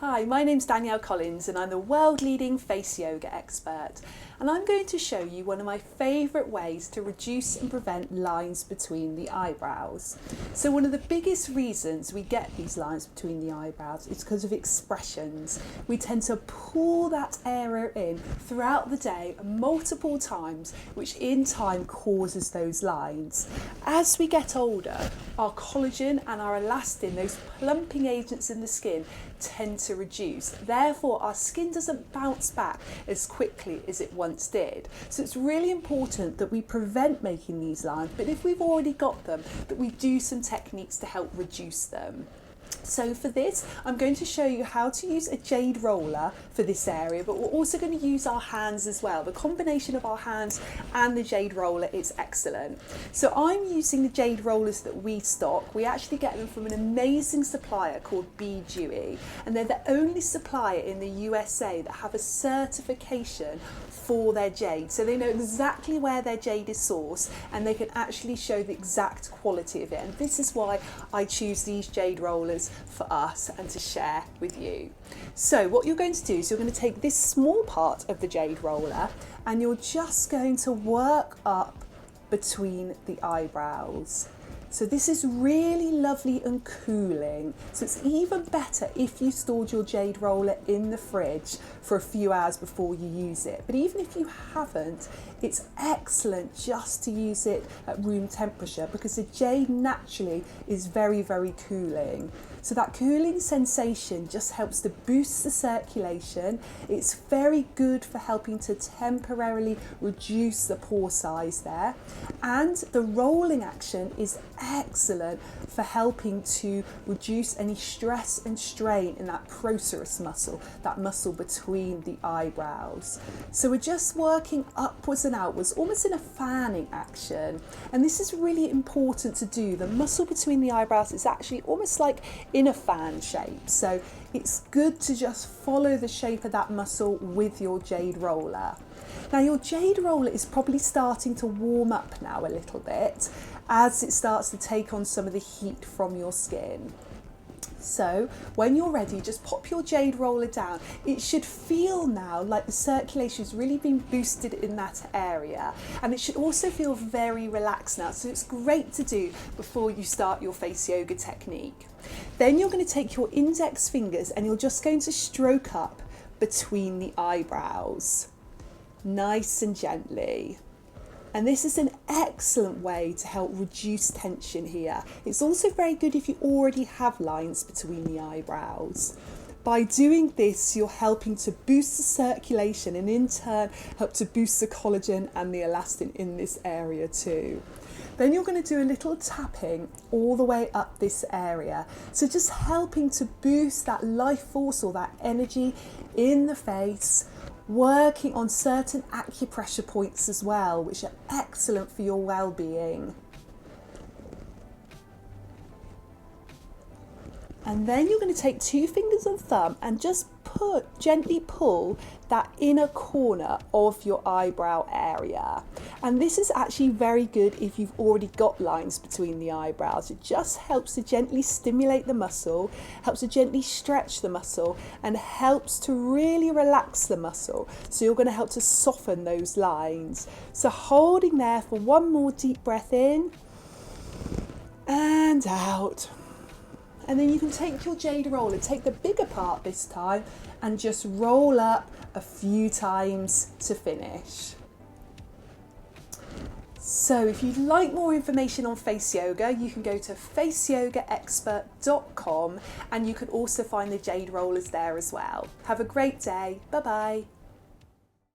Hi, my name's Danielle Collins and I'm the world leading face yoga expert, and I'm going to show you one of my favourite ways to reduce and prevent lines between the eyebrows. So one of the biggest reasons we get these lines between the eyebrows is because of expressions. We tend to pull that area in throughout the day multiple times, which in time causes those lines. As we get older, our collagen and our elastin, those plumping agents in the skin, tend to reduce. Therefore, our skin doesn't bounce back as quickly as it once did. So it's really important that we prevent making these lines, but if we've already got them, that we do some techniques to help reduce them. So for this, I'm going to show you how to use a jade roller for this area, but we're also going to use our hands as well. The combination of our hands and the jade roller is excellent. So I'm using the jade rollers that we stock. We actually get them from an amazing supplier called Be Dewy, and they're the only supplier in the USA that have a certification for their jade. So they know exactly where their jade is sourced and they can actually show the exact quality of it. And this is why I choose these jade rollers for us and to share with you. So what you're going to do is you're going to take this small part of the jade roller and you're just going to work up between the eyebrows. So this is really lovely and cooling. So it's even better if you stored your jade roller in the fridge for a few hours before you use it. But even if you haven't, it's excellent just to use it at room temperature because the jade naturally is very, very cooling. So that cooling sensation just helps to boost the circulation. It's very good for helping to temporarily reduce the pore size there. And the rolling action is excellent for helping to reduce any stress and strain in that procerus muscle, that muscle between the eyebrows. So we're just working upwards and outwards, almost in a fanning action. And this is really important to do. The muscle between the eyebrows is actually almost like in a fan shape. So it's good to just follow the shape of that muscle with your jade roller. Now your jade roller is probably starting to warm up now a little bit as it starts to take on some of the heat from your skin. So when you're ready, just pop your jade roller down. It should feel now like the circulation has really been boosted in that area, and it should also feel very relaxed now. So it's great to do before you start your face yoga technique. Then you're going to take your index fingers and you're just going to stroke up between the eyebrows, nice and gently. And this is an excellent way to help reduce tension here. It's also very good if you already have lines between the eyebrows. By doing this, you're helping to boost the circulation and in turn help to boost the collagen and the elastin in this area too. Then you're going to do a little tapping all the way up this area. So just helping to boost that life force or that energy in the face, working on certain acupressure points as well, which are excellent for your well-being. And then you're going to take two fingers and thumb and just gently pull that inner corner of your eyebrow area. And this is actually very good if you've already got lines between the eyebrows. It just helps to gently stimulate the muscle, helps to gently stretch the muscle, and helps to really relax the muscle. So you're going to help to soften those lines. So holding there for one more deep breath in and out. And then you can take your jade roller, take the bigger part this time, and just roll up a few times to finish. So if you'd like more information on face yoga, you can go to faceyogaexpert.com and you can also find the jade rollers there as well. Have a great day. Bye bye.